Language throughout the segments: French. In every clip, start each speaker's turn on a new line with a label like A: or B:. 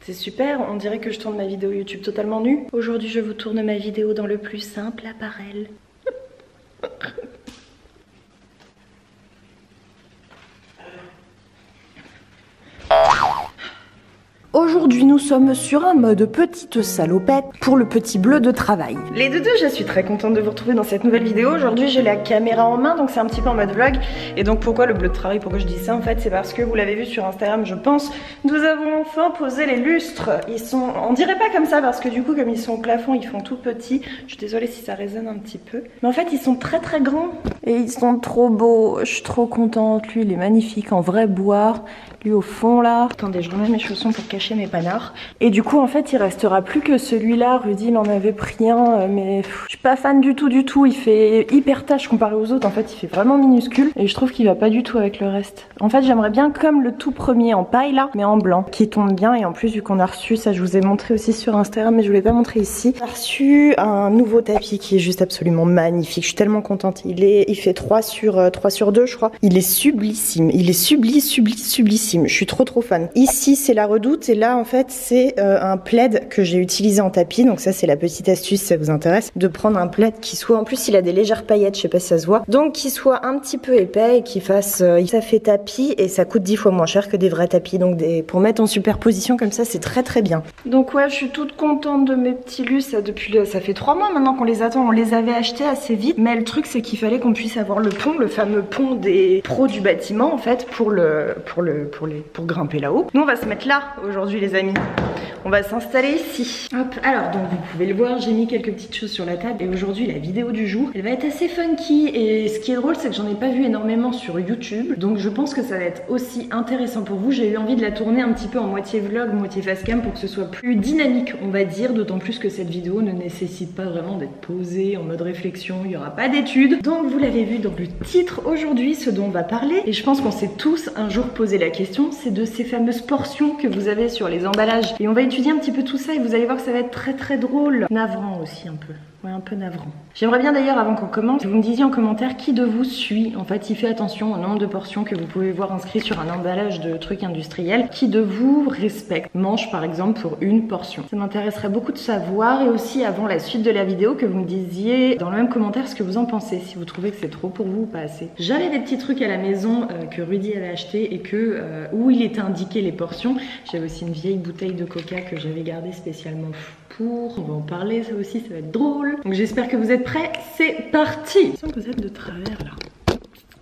A: C'est super, on dirait que je tourne ma vidéo YouTube totalement nue. Aujourd'hui, je vous tourne ma vidéo dans le plus simple appareil. Aujourd'hui, nous sommes sur un mode petite salopette pour le petit bleu de travail. Les doudous, je suis très contente de vous retrouver dans cette nouvelle vidéo. Aujourd'hui, j'ai la caméra en main, donc c'est un petit peu en mode vlog. Et donc, pourquoi le bleu de travail? Pourquoi je dis ça? En fait, c'est parce que vous l'avez vu sur Instagram, je pense. Nous avons enfin posé les lustres. Ils sont, on dirait pas comme ça parce que du coup, comme ils sont au plafond, ils font tout petits. Je suis désolée si ça résonne un petit peu. Mais en fait, ils sont très très grands. Et ils sont trop beaux. Je suis trop contente. Lui, il est magnifique en vrai bois. Lui au fond là. Attendez, je remets mes chaussons pour cacher mes panards. Et du coup en fait il restera plus que celui-là. Rudy il en avait pris un mais je suis pas fan du tout. Il fait hyper tache comparé aux autres. En fait il fait vraiment minuscule. Et je trouve qu'il va pas du tout avec le reste. En fait j'aimerais bien comme le tout premier en paille là, mais en blanc. Qui tombe bien. Et en plus vu qu'on a reçu, ça je vous ai montré aussi sur Instagram mais je vous l'ai pas montré ici. On a reçu un nouveau tapis qui est juste absolument magnifique. Je suis tellement contente. Il fait 3 sur 2 je crois. Il est sublissime. Il est sublissime. Je suis trop fan. Ici c'est la Redoute et là en fait c'est un plaid que j'ai utilisé en tapis. Donc ça c'est la petite astuce si ça vous intéresse, de prendre un plaid qui soit, en plus il a des légères paillettes, je sais pas si ça se voit, donc qui soit un petit peu épais et qui fasse, ça fait tapis et ça coûte 10 fois moins cher que des vrais tapis. Donc pour mettre en superposition comme ça c'est très bien. Donc ouais je suis toute contente de mes petits lustres. Ça fait 3 mois maintenant qu'on les attend. On les avait achetés assez vite mais le truc c'est qu'il fallait qu'on puisse avoir le pont, le fameux pont des pros du bâtiment en fait pour grimper là-haut. Nous on va se mettre là aujourd'hui les amis. On va s'installer ici. Hop, alors donc vous pouvez le voir, j'ai mis quelques petites choses sur la table et aujourd'hui la vidéo du jour, elle va être assez funky et ce qui est drôle c'est que j'en ai pas vu énormément sur YouTube, donc je pense que ça va être aussi intéressant pour vous. J'ai eu envie de la tourner un petit peu en moitié vlog, moitié facecam pour que ce soit plus dynamique on va dire, d'autant plus que cette vidéo ne nécessite pas vraiment d'être posée en mode réflexion, il n'y aura pas d'études. Donc vous l'avez vu dans le titre, aujourd'hui ce dont on va parler, et je pense qu'on s'est tous un jour posé la question, c'est de ces fameuses portions que vous avez sur les emballages. Et on va étudier un petit peu tout ça et vous allez voir que ça va être très drôle. Navrant aussi un peu. Ouais, un peu navrant. J'aimerais bien d'ailleurs, avant qu'on commence, que vous me disiez en commentaire qui de vous suit. En fait, il fait attention au nombre de portions que vous pouvez voir inscrit sur un emballage de trucs industriels. Qui de vous respecte, mange par exemple pour une portion. Ça m'intéresserait beaucoup de savoir, et aussi avant la suite de la vidéo que vous me disiez dans le même commentaire ce que vous en pensez, si vous trouvez que c'est trop pour vous ou pas assez. J'avais des petits trucs à la maison que Rudy avait acheté et que où il était indiqué les portions. J'avais aussi une vieille bouteille de coca que j'avais gardée spécialement pour. On va en parler, ça aussi, ça va être drôle. Donc j'espère que vous êtes prêts, c'est parti. Je sens que vous êtes de travers là,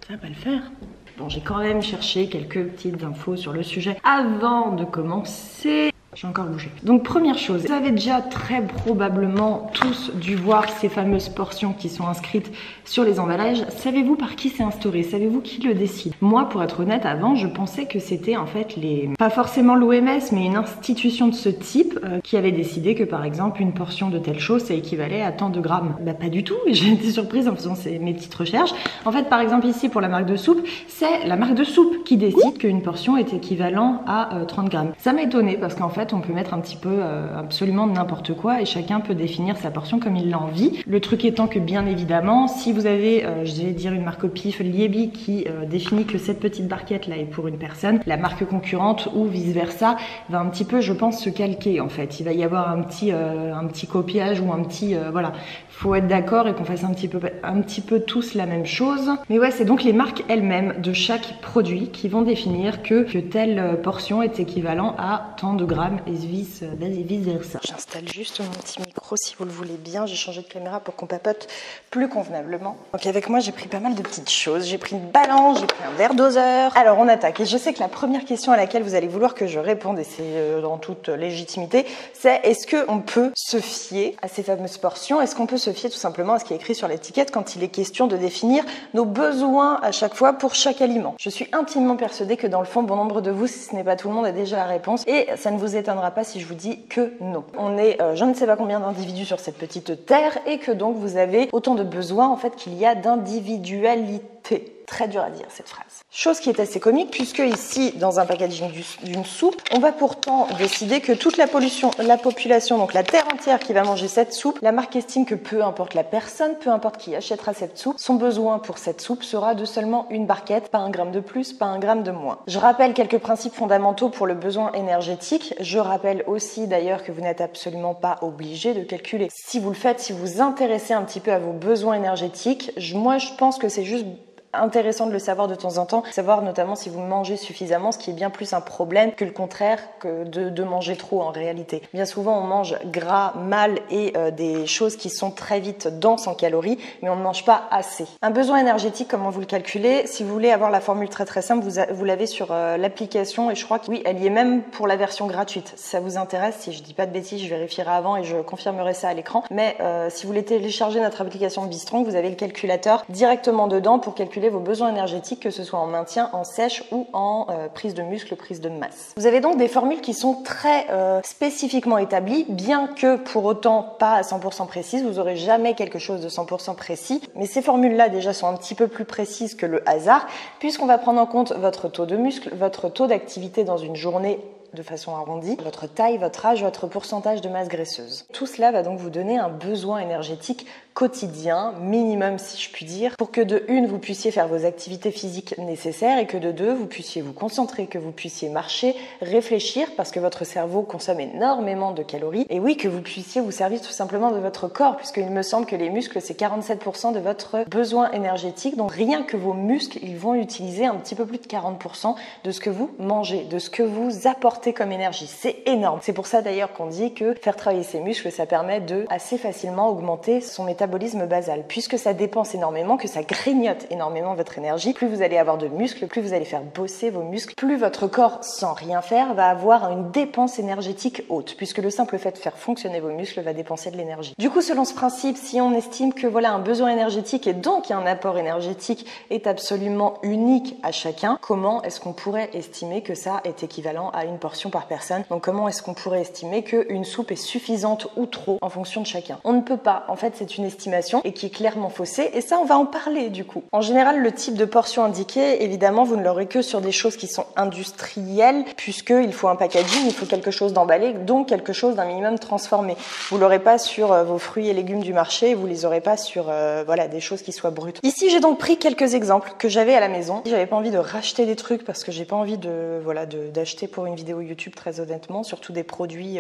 A: ça va pas le faire. Bon, j'ai quand même cherché quelques petites infos sur le sujet avant de commencer. J'ai encore bougé. Donc première chose, vous avez déjà très probablement tous dû voir ces fameuses portions qui sont inscrites sur les emballages. Savez-vous par qui c'est instauré? Savez-vous qui le décide? Moi, pour être honnête, avant, je pensais que c'était en fait pas forcément l'OMS, mais une institution de ce type qui avait décidé que par exemple une portion de telle chose, ça équivalait à tant de grammes. Bah pas du tout, j'ai été surprise en faisant mes petites recherches. En fait, par exemple ici pour la marque de soupe, c'est la marque de soupe qui décide qu'une portion est équivalent à 30 grammes. Ça m'a étonnée parce qu'en fait, on peut mettre un petit peu absolument n'importe quoi et chacun peut définir sa portion comme il l'envie. Le truc étant que bien évidemment, si vous avez, je vais dire une marque au pif, Liebi qui définit que cette petite barquette là est pour une personne, la marque concurrente ou vice versa va un petit peu, je pense, se calquer en fait. Il va y avoir un petit copiage ou un petit, voilà. Faut être d'accord et qu'on fasse un petit peu tous la même chose. Mais ouais, c'est donc les marques elles-mêmes de chaque produit qui vont définir que telle portion est équivalent à tant de grammes et vice versa. J'installe juste mon petit micro si vous le voulez bien. J'ai changé de caméra pour qu'on papote plus convenablement. Donc avec moi, j'ai pris pas mal de petites choses. J'ai pris une balance, j'ai pris un verre doseur. Alors on attaque. Et je sais que la première question à laquelle vous allez vouloir que je réponde, et c'est dans toute légitimité, c'est est-ce qu'on peut se fier à ces fameuses portions? Est-ce qu'on peut se fier tout simplement à ce qui est écrit sur l'étiquette quand il est question de définir nos besoins à chaque fois pour chaque aliment? Je suis intimement persuadée que dans le fond, bon nombre de vous, si ce n'est pas tout le monde, a déjà la réponse et ça ne vous étonnera pas si je vous dis que non. On est je ne sais pas combien d'individus sur cette petite terre et que donc vous avez autant de besoins en fait qu'il y a d'individualité. très dur à dire cette phrase. Chose qui est assez comique puisque ici, dans un packaging d'une soupe, on va pourtant décider que toute la population, donc la terre entière qui va manger cette soupe, la marque estime que peu importe la personne, peu importe qui achètera cette soupe, son besoin pour cette soupe sera de seulement une barquette, pas 1 gramme de plus, pas 1 gramme de moins. Je rappelle quelques principes fondamentaux pour le besoin énergétique. Je rappelle aussi d'ailleurs que vous n'êtes absolument pas obligé de calculer. Si vous le faites, si vous vous intéressez un petit peu à vos besoins énergétiques, moi je pense que c'est juste intéressant de le savoir de temps en temps, savoir notamment si vous mangez suffisamment, ce qui est bien plus un problème que le contraire que de manger trop en réalité. Bien souvent on mange gras, mal et des choses qui sont très vite denses en calories, mais on ne mange pas assez. Un besoin énergétique, comment vous le calculez? Si vous voulez avoir la formule très simple, vous l'avez sur l'application et je crois que oui, elle y est même pour la version gratuite. Si ça vous intéresse, si je dis pas de bêtises, je vérifierai avant et je confirmerai ça à l'écran. Mais si vous voulez télécharger notre application Be-Strong, vous avez le calculateur directement dedans pour calculer vos besoins énergétiques, que ce soit en maintien, en sèche ou en prise de muscle, prise de masse. Vous avez donc des formules qui sont très spécifiquement établies, bien que pour autant pas à 100% précises, vous n'aurez jamais quelque chose de 100% précis, mais ces formules-là déjà sont un petit peu plus précises que le hasard, puisqu'on va prendre en compte votre taux de muscle, votre taux d'activité dans une journée de façon arrondie, votre taille, votre âge, votre pourcentage de masse graisseuse. Tout cela va donc vous donner un besoin énergétique quotidien, minimum si je puis dire, pour que de une, vous puissiez faire vos activités physiques nécessaires et que de deux, vous puissiez vous concentrer, que vous puissiez marcher, réfléchir parce que votre cerveau consomme énormément de calories et oui, que vous puissiez vous servir tout simplement de votre corps puisqu'il me semble que les muscles c'est 47% de votre besoin énergétique, donc rien que vos muscles, ils vont utiliser un petit peu plus de 40% de ce que vous mangez, de ce que vous apportez comme énergie. C'est énorme. C'est pour ça d'ailleurs qu'on dit que faire travailler ses muscles, ça permet de assez facilement augmenter son métabolisme basal. Puisque ça dépense énormément, que ça grignote énormément votre énergie, plus vous allez avoir de muscles, plus vous allez faire bosser vos muscles, plus votre corps, sans rien faire, va avoir une dépense énergétique haute, puisque le simple fait de faire fonctionner vos muscles va dépenser de l'énergie. Du coup, selon ce principe, si on estime que voilà un besoin énergétique et donc un apport énergétique est absolument unique à chacun, comment est-ce qu'on pourrait estimer que ça est équivalent à une portion par personne? Donc comment est-ce qu'on pourrait estimer qu'une soupe est suffisante ou trop en fonction de chacun? On ne peut pas. En fait, c'est une estimation et qui est clairement faussée et ça, on va en parler du coup. En général, le type de portion indiquée, évidemment, vous ne l'aurez que sur des choses qui sont industrielles puisqu'il faut un packaging, il faut quelque chose d'emballé, donc quelque chose d'un minimum transformé. Vous l'aurez pas sur vos fruits et légumes du marché, vous les aurez pas sur voilà des choses qui soient brutes. Ici, j'ai donc pris quelques exemples que j'avais à la maison. J'avais pas envie de racheter des trucs parce que j'ai pas envie d'acheter pour une vidéo YouTube très honnêtement, surtout des produits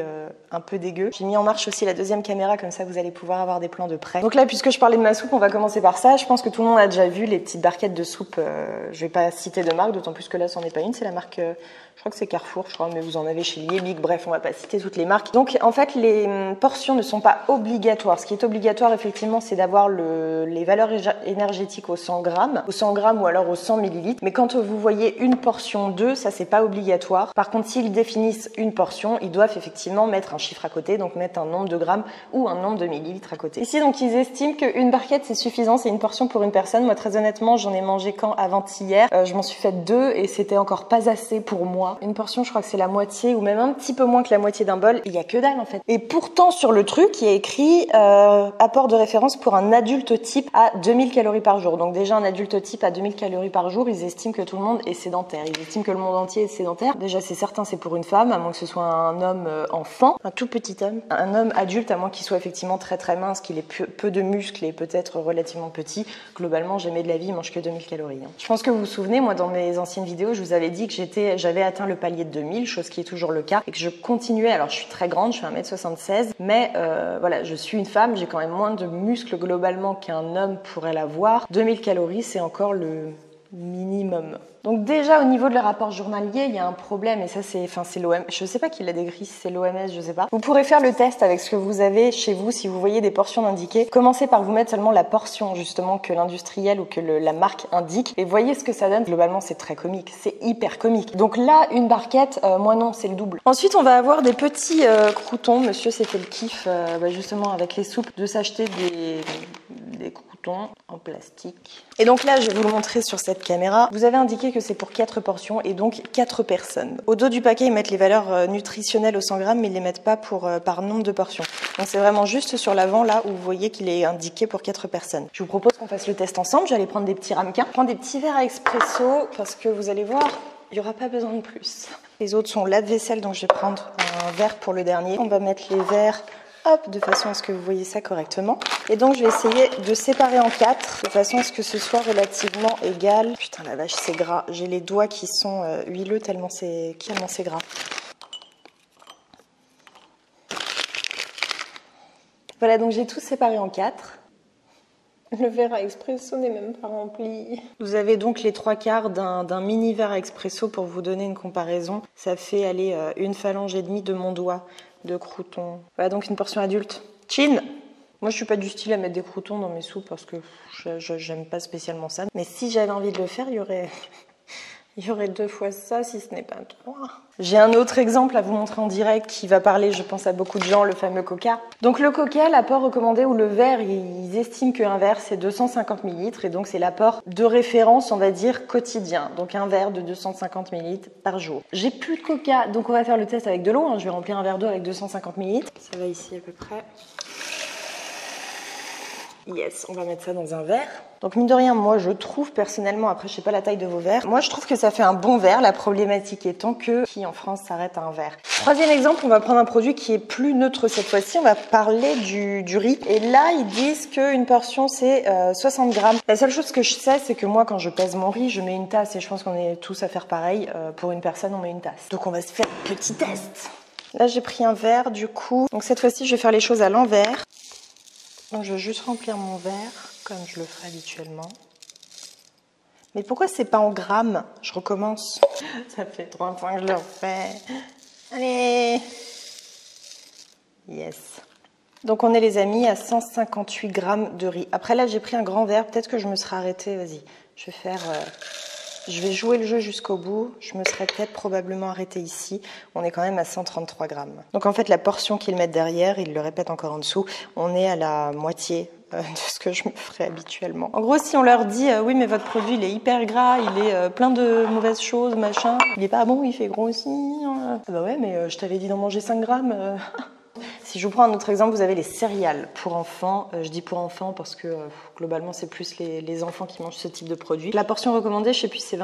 A: un peu dégueux. J'ai mis en marche aussi la deuxième caméra, comme ça vous allez pouvoir avoir des plans de près. Donc là, puisque je parlais de ma soupe, on va commencer par ça. Je pense que tout le monde a déjà vu les petites barquettes de soupe. Je vais pas citer de marque, d'autant plus que là, c'en est pas une. C'est la marque, je crois que c'est Carrefour, je crois, mais vous en avez chez Liebig. Bref, on va pas citer toutes les marques. Donc en fait, les portions ne sont pas obligatoires. Ce qui est obligatoire, effectivement, c'est d'avoir les valeurs énergétiques au 100 grammes ou alors au 100 millilitres. Mais quand vous voyez une portion d'œufs, ça c'est pas obligatoire. Par contre, s'ils définissent une portion, ils doivent effectivement mettre un chiffre à côté, donc mettre un nombre de grammes ou un nombre de millilitres à côté. Ici, donc, ils estiment qu'une barquette, c'est suffisant, c'est une portion pour une personne. Moi, très honnêtement, j'en ai mangé avant-hier. Je m'en suis fait 2 et c'était encore pas assez pour moi. Une portion, je crois que c'est la moitié ou même un petit peu moins que la moitié d'un bol. Il y a que dalle, en fait. Et pourtant, sur le truc, il y a écrit apport de référence pour un adulte type à 2000 calories par jour. Donc déjà, un adulte type à 2000 calories par jour, ils estiment que tout le monde est sédentaire. Ils estiment que le monde entier est sédentaire. Déjà, c'est certain, c'est pour une femme, à moins que ce soit un homme enfant, un tout petit homme, un homme adulte, à moins qu'il soit effectivement très très mince, qu'il ait peu de muscles et peut-être relativement petit. Globalement, jamais de la vie, il mange que 2000 calories. Je pense que vous vous souvenez, moi dans mes anciennes vidéos, je vous avais dit que j'avais atteint le palier de 2000, chose qui est toujours le cas, et que je continuais. Alors je suis très grande, je fais 1m76, mais voilà, je suis une femme, j'ai quand même moins de muscles globalement qu'un homme pourrait l'avoir. 2000 calories, c'est encore le minimum. Donc déjà au niveau de le rapport journalier, il y a un problème et ça c'est l'OMS. Je sais pas qui l'a décrit, si c'est l'OMS, je sais pas. Vous pourrez faire le test avec ce que vous avez chez vous si vous voyez des portions indiquées. Commencez par vous mettre seulement la portion justement que l'industriel ou que la marque indique et voyez ce que ça donne. Globalement c'est très comique, c'est hyper comique. Donc là une barquette, moi non c'est le double. Ensuite on va avoir des petits croutons. Monsieur s'est fait le kiff justement avec les soupes de s'acheter des croutons croûtons en plastique. Et donc là, je vais vous le montrer sur cette caméra. Vous avez indiqué que c'est pour 4 portions et donc 4 personnes. Au dos du paquet, ils mettent les valeurs nutritionnelles au 100 grammes, mais ils les mettent pas par nombre de portions. Donc c'est vraiment juste sur l'avant là où vous voyez qu'il est indiqué pour 4 personnes. Je vous propose qu'on fasse le test ensemble. J'allais prendre des petits ramequins, prendre des petits verres à expresso parce que vous allez voir, il n'y aura pas besoin de plus. Les autres sont lave-vaisselle, donc je vais prendre un verre pour le dernier. On va mettre les verres, hop, de façon à ce que vous voyez ça correctement. Et donc je vais essayer de séparer en 4, de façon à ce que ce soit relativement égal. Putain la vache, c'est gras. J'ai les doigts qui sont huileux tellement c'est gras. Voilà, donc j'ai tout séparé en 4. Le verre à expresso n'est même pas rempli. Vous avez donc les 3/4 d'un mini verre à expresso pour vous donner une comparaison. Ça fait aller une phalange et demie de mon doigt de croûtons. Voilà donc une portion adulte. Chin! Moi je suis pas du style à mettre des croûtons dans mes soupes parce que j'aime pas spécialement ça. Mais si j'avais envie de le faire, il y aurait 2 fois ça si ce n'est pas 3. J'ai un autre exemple à vous montrer en direct qui va parler, je pense, à beaucoup de gens, le fameux coca. Donc le coca, l'apport recommandé ou le verre, ils estiment qu'un verre c'est 250 ml et donc c'est l'apport de référence, on va dire, quotidien. Donc un verre de 250 ml par jour. J'ai plus de coca, donc on va faire le test avec de l'eau. Je vais remplir un verre d'eau avec 250 ml. Ça va ici à peu près. Yes, on va mettre ça dans un verre. Donc mine de rien, moi je trouve personnellement, après je sais pas la taille de vos verres, moi je trouve que ça fait un bon verre, la problématique étant que qui en France s'arrête à un verre. Troisième exemple, on va prendre un produit qui est plus neutre cette fois-ci, on va parler du riz. Et là ils disent qu'une portion c'est 60 grammes. La seule chose que je sais, c'est que moi quand je pèse mon riz, je mets une tasse et je pense qu'on est tous à faire pareil. Pour une personne on met une tasse. Donc on va se faire un petit test. Là j'ai pris un verre du coup, donc cette fois-ci je vais faire les choses à l'envers. Donc je vais juste remplir mon verre, comme je le ferai habituellement. Mais pourquoi c'est pas en grammes? Je recommence. Ça fait 3 fois que je le refais. Allez! Yes. Donc on est les amis à 158 grammes de riz. Après là j'ai pris un grand verre, peut-être que je me serai arrêtée. Vas-y, je vais faire... Je vais jouer le jeu jusqu'au bout. Je me serais peut-être probablement arrêtée ici. On est quand même à 133 grammes. Donc en fait, la portion qu'ils mettent derrière, ils le répètent encore en dessous, on est à la moitié de ce que je me ferais habituellement. En gros, si on leur dit oui, mais votre produit, il est hyper gras, il est plein de mauvaises choses, machin, il est pas bon, il fait grossir. Ah bah ouais, mais je t'avais dit d'en manger 5 grammes. Si je vous prends un autre exemple, vous avez les céréales pour enfants. Je dis pour enfants parce que globalement, c'est plus les enfants qui mangent ce type de produit. La portion recommandée, je sais plus, c'est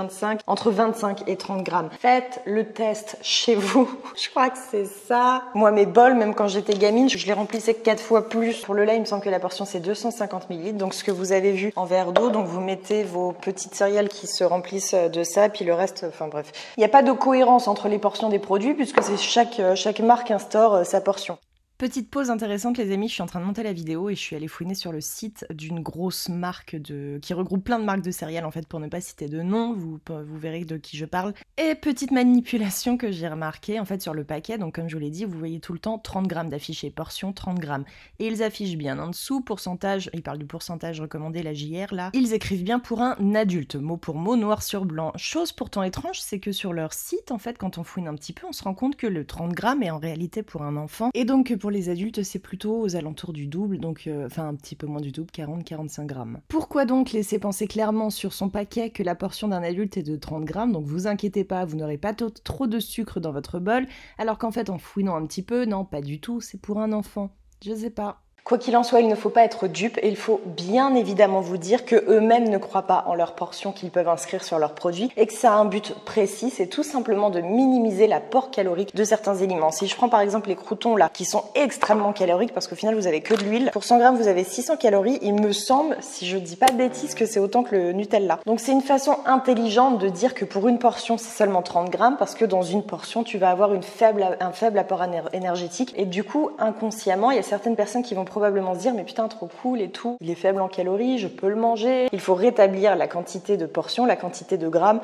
A: entre 25 et 30 grammes. Faites le test chez vous. Je crois que c'est ça. Moi, mes bols, même quand j'étais gamine, je les remplissais 4 fois plus. Pour le lait, il me semble que la portion, c'est 250 ml. Donc, ce que vous avez vu en verre d'eau, donc vous mettez vos petites céréales qui se remplissent de ça, puis le reste, enfin bref. Il n'y a pas de cohérence entre les portions des produits puisque c'est chaque marque instaure sa portion. Petite pause intéressante les amis, je suis en train de monter la vidéo et je suis allée fouiner sur le site d'une grosse marque qui regroupe plein de marques de céréales en fait pour ne pas citer de nom, vous verrez de qui je parle. Et petite manipulation que j'ai remarqué en fait sur le paquet, donc comme je vous l'ai dit, vous voyez tout le temps 30 grammes d'affiché, portion 30 grammes. Et ils affichent bien en dessous, pourcentage, ils parlent du pourcentage recommandé, la JR là, ils écrivent bien pour un adulte, mot pour mot, noir sur blanc. Chose pourtant étrange, c'est que sur leur site en fait quand on fouine un petit peu, on se rend compte que le 30 grammes est en réalité pour un enfant et donc pour les adultes, c'est plutôt aux alentours du double, donc enfin un petit peu moins du double, 40-45 grammes. Pourquoi donc laisser penser clairement sur son paquet que la portion d'un adulte est de 30 grammes, donc vous inquiétez pas, vous n'aurez pas trop de sucre dans votre bol, alors qu'en fait en fouinant un petit peu, non pas du tout, c'est pour un enfant. Je sais pas. Quoi qu'il en soit, il ne faut pas être dupe et il faut bien évidemment vous dire que eux-mêmes ne croient pas en leur portion qu'ils peuvent inscrire sur leurs produits et que ça a un but précis, c'est tout simplement de minimiser l'apport calorique de certains aliments. Si je prends par exemple les croûtons là, qui sont extrêmement caloriques parce qu'au final vous avez que de l'huile, pour 100 grammes vous avez 600 calories, il me semble, si je dis pas de bêtises, que c'est autant que le Nutella. Donc c'est une façon intelligente de dire que pour une portion c'est seulement 30 grammes parce que dans une portion tu vas avoir un faible apport énergétique et du coup inconsciemment il y a certaines personnes qui vont probablement se dire mais putain trop cool et tout, il est faible en calories, je peux le manger. Il faut rétablir la quantité de portions, la quantité de grammes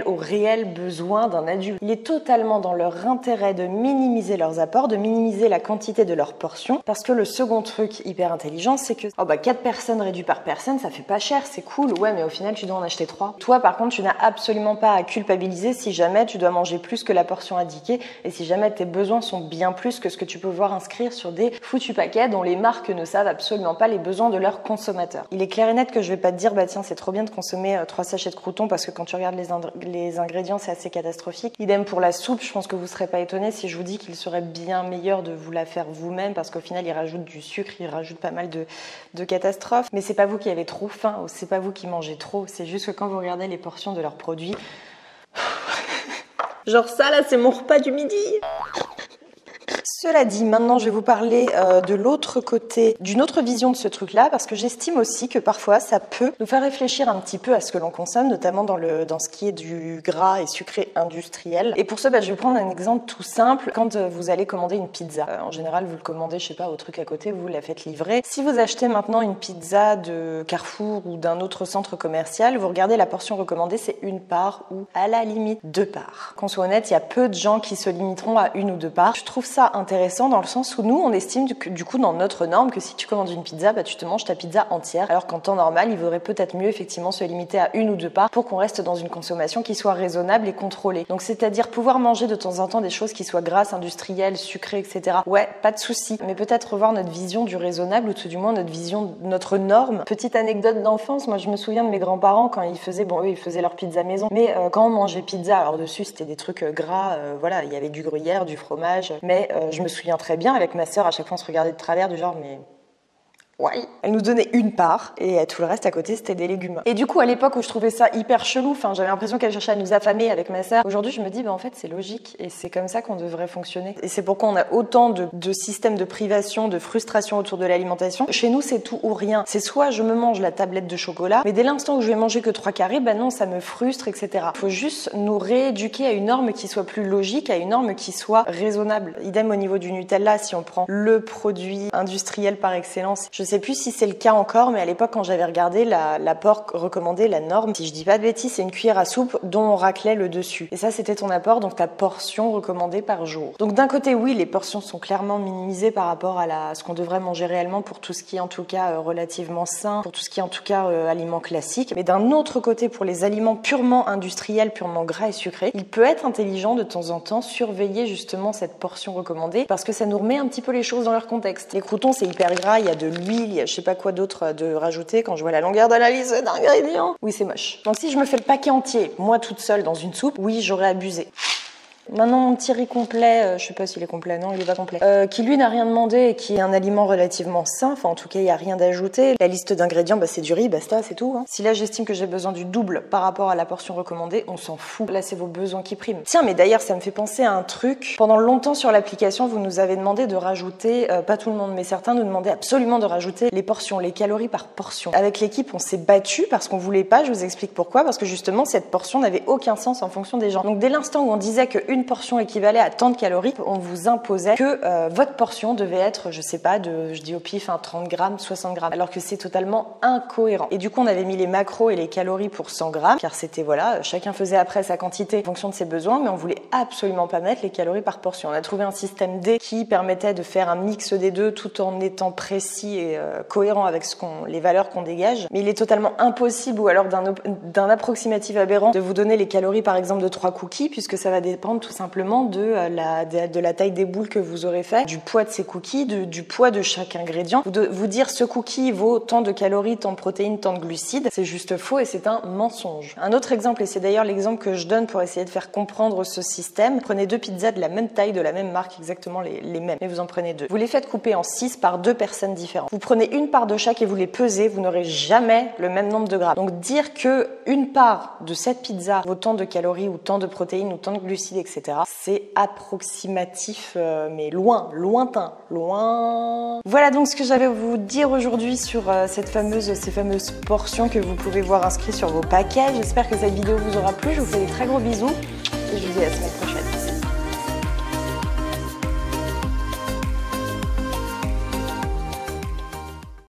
A: au réel besoin d'un adulte. Il est totalement dans leur intérêt de minimiser leurs apports, de minimiser la quantité de leurs portions parce que le second truc hyper intelligent c'est que 4 personnes réduites par personne ça fait pas cher, c'est cool, ouais mais au final tu dois en acheter 3. Toi par contre tu n'as absolument pas à culpabiliser si jamais tu dois manger plus que la portion indiquée et si jamais tes besoins sont bien plus que ce que tu peux voir inscrire sur des foutus paquets dont les marques ne savent absolument pas les besoins de leurs consommateurs. Il est clair et net que je vais pas te dire bah tiens c'est trop bien de consommer 3 sachets de croûtons parce que quand tu regardes les ingrédients c'est assez catastrophique. Idem pour la soupe, je pense que vous serez pas étonnés si je vous dis qu'il serait bien meilleur de vous la faire vous-même parce qu'au final il rajoute du sucre, il rajoute pas mal de catastrophes. Mais c'est pas vous qui avez trop faim ou c'est pas vous qui mangez trop, c'est juste que quand vous regardez les portions de leurs produits... Genre ça là c'est mon repas du midi. Cela dit, maintenant je vais vous parler de l'autre côté, d'une autre vision de ce truc-là, parce que j'estime aussi que parfois ça peut nous faire réfléchir un petit peu à ce que l'on consomme, notamment dans ce qui est du gras et sucré industriel. Et pour ça, je vais prendre un exemple tout simple. Quand vous allez commander une pizza, en général vous le commandez, je sais pas, au truc à côté, vous la faites livrer. Si vous achetez maintenant une pizza de Carrefour ou d'un autre centre commercial, vous regardez la portion recommandée, c'est 1 part ou à la limite 2 parts. Qu'on soit honnête, il y a peu de gens qui se limiteront à 1 ou 2 parts. Je trouve ça intéressant dans le sens où nous on estime du coup dans notre norme que si tu commandes une pizza, tu te manges ta pizza entière, alors qu'en temps normal il vaudrait peut-être mieux effectivement se limiter à 1 ou 2 parts pour qu'on reste dans une consommation qui soit raisonnable et contrôlée. Donc c'est-à-dire pouvoir manger de temps en temps des choses qui soient grasses, industrielles, sucrées, etc. Ouais, pas de souci, mais peut-être revoir notre vision du raisonnable ou tout du moins notre vision, notre norme. Petite anecdote d'enfance, moi je me souviens de mes grands-parents quand ils faisaient, eux ils faisaient leur pizza maison, mais quand on mangeait pizza, alors dessus c'était des trucs gras, voilà, il y avait du gruyère, du fromage, mais je me souviens très bien avec ma sœur, à chaque fois on se regardait de travers du genre mais... Ouais. Elle nous donnait 1 part et tout le reste à côté c'était des légumes. Et du coup à l'époque où je trouvais ça hyper chelou, j'avais l'impression qu'elle cherchait à nous affamer avec ma sœur. Aujourd'hui je me dis en fait c'est logique et c'est comme ça qu'on devrait fonctionner. Et c'est pourquoi on a autant de systèmes de privation, de frustration autour de l'alimentation. Chez nous c'est tout ou rien. C'est soit je me mange la tablette de chocolat, mais dès l'instant où je vais manger que 3 carrés, non ça me frustre, etc. Faut juste nous rééduquer à une norme qui soit plus logique, à une norme qui soit raisonnable. Idem au niveau du Nutella, si on prend le produit industriel par excellence. Je sais plus si c'est le cas encore, mais à l'époque quand j'avais regardé l'apport recommandé, la norme, si je dis pas de bêtises, c'est 1 cuillère à soupe dont on raclait le dessus. Et ça c'était ton apport, donc ta portion recommandée par jour. Donc d'un côté oui, les portions sont clairement minimisées par rapport à ce qu'on devrait manger réellement pour tout ce qui est en tout cas relativement sain, pour tout ce qui est en tout cas aliments classiques. Mais d'un autre côté, pour les aliments purement industriels, purement gras et sucrés, il peut être intelligent de temps en temps surveiller justement cette portion recommandée parce que ça nous remet un petit peu les choses dans leur contexte. Les croûtons c'est hyper gras, il y a de l'huile, il y a je sais pas quoi d'autre de rajouter quand je vois la longueur de la liste d'ingrédients. Oui, c'est moche. Donc si je me fais le paquet entier, moi toute seule dans une soupe, oui, j'aurais abusé. Maintenant mon petit riz complet, je sais pas s'il est complet, non il est pas complet, qui lui n'a rien demandé et qui est un aliment relativement sain, en tout cas il n'y a rien d'ajouté. La liste d'ingrédients c'est du riz, basta, c'est tout. Si là j'estime que j'ai besoin du double par rapport à la portion recommandée, on s'en fout. Là c'est vos besoins qui priment. Tiens mais d'ailleurs ça me fait penser à un truc. Pendant longtemps sur l'application vous nous avez demandé de rajouter, pas tout le monde mais certains nous demandaient absolument de rajouter les portions, les calories par portion. Avec l'équipe on s'est battu parce qu'on voulait pas, je vous explique pourquoi, parce que justement cette portion n'avait aucun sens en fonction des gens. Donc dès l'instant où on disait qu'une portion équivalait à tant de calories, on vous imposait que votre portion devait être, je sais pas, je dis au pif, 30 grammes, 60 grammes, alors que c'est totalement incohérent. Et du coup, on avait mis les macros et les calories pour 100 grammes, car c'était, voilà, chacun faisait après sa quantité en fonction de ses besoins, mais on voulait absolument pas mettre les calories par portion. On a trouvé un système D qui permettait de faire un mix des deux tout en étant précis et cohérent avec les valeurs qu'on dégage. Mais il est totalement impossible, ou alors d'un approximatif aberrant, de vous donner les calories, par exemple, de 3 cookies, puisque ça va dépendre tout simplement de la taille des boules que vous aurez fait, du poids de ces cookies, du poids de chaque ingrédient. Vous dire ce cookie vaut tant de calories, tant de protéines, tant de glucides, c'est juste faux et c'est un mensonge. Un autre exemple, et c'est d'ailleurs l'exemple que je donne pour essayer de faire comprendre ce système, prenez 2 pizzas de la même taille, de la même marque, exactement les mêmes, mais vous en prenez 2. Vous les faites couper en 6 par 2 personnes différentes. Vous prenez 1 part de chaque et vous les pesez, vous n'aurez jamais le même nombre de grammes. Donc dire que 1 part de cette pizza vaut tant de calories ou tant de protéines ou tant de glucides, etc., c'est approximatif, mais lointain. Voilà donc ce que j'avais à vous dire aujourd'hui sur ces fameuses portions que vous pouvez voir inscrites sur vos paquets. J'espère que cette vidéo vous aura plu. Je vous fais des très gros bisous et je vous dis à la semaine prochaine.